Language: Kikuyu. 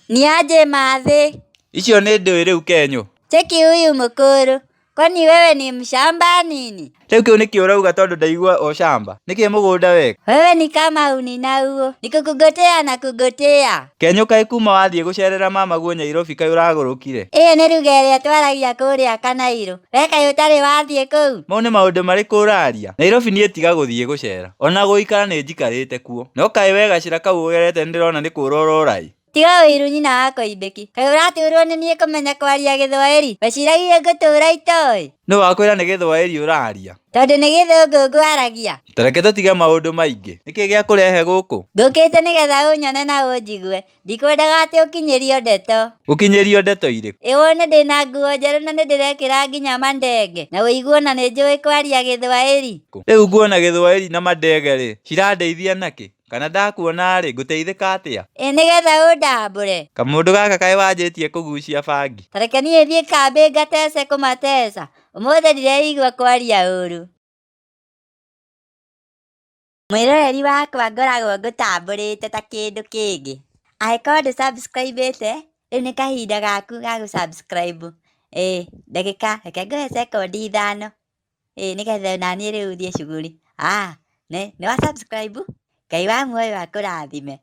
Niaje Mathi? Icio nĩ ndũĩ rĩu Kenyũ. Cheki huyu mkuru. Kwani wewe ni mshamba nini? Rĩu kĩu nĩkĩo ũrauga tondũ ndaigua o shamba. Nĩkĩĩ mũgũnda weka? Wewe ni kama uninauo. Nikukugotea na kugotea. Kenyũ kaĩ kuma wathiĩ gũcerera mamaguo Nyairobi kaĩ ũragũrũkire? Ĩyo nĩ ruga ĩrĩa twaragia kũrĩa Kanairo. We kaĩ ũtarĩ wathiĩ kũu? Mau nĩ maũndũ marĩkũ ũraria? Nairobi niĩ tiga gũthiĩ gũcera. Ona gũikara nĩ njikarĩte kuo. No kaĩ we gacĩra kau ũgerete nĩndĩrona nĩ kũũra ũrorai. Tiga ũiru nyina wa Koimbeki. Kaĩ ũraturwo nĩ niĩ kũmenya kwaria Gĩthwaĩri? Weciragia ngũtũũra itoĩ? Nũ wakwĩra nĩ Gĩthwaĩri ũraria? Tondũ nĩ Gĩthũngũ ngwaragia. Tareke tũtige maũndũ maingĩ. Nĩkĩĩ gĩakũrehe gũkũ? Ngũkĩte nĩgetha ũnyone na ũnjigue. Ndikwendaga atĩ ũkinyĩrio ndeto. Ũkinyĩrio ndeto irĩkũ? Wone ndĩna nguo njerũ na nĩndĩrekĩra nginya mandenge. Na wĩiguo na nĩnjũĩ kwaria Gĩthwaĩri. Rĩu nguona Gĩthwaĩri na mandege rĩ, cirandeithia nakĩ? Kana ndakuona rĩ, ngũteithĩka atĩa? Nĩgetha ũndambũre. Kamũndũ gaka kaĩ wanjĩtie kũgucia bangi. Tareke niĩ thiĩ kambĩ ngatece kũmatesa. Ũmũthĩ ndireigua kwaria ũru. Mwĩroreri wakwa ngoragwo ngũtambũrĩte ta kĩndũ kĩngĩ. Angĩkorwo ndũ-subscribe-ĩte, rĩu nĩ kahinda gaku ga gũ-subscribe. Ndagĩka, reke ngũhe sekondi 5. Nĩgetha onaniĩ rĩu thiĩ cuguri. Nĩ wa subscribe? Ngai wa muoyo akũrathime.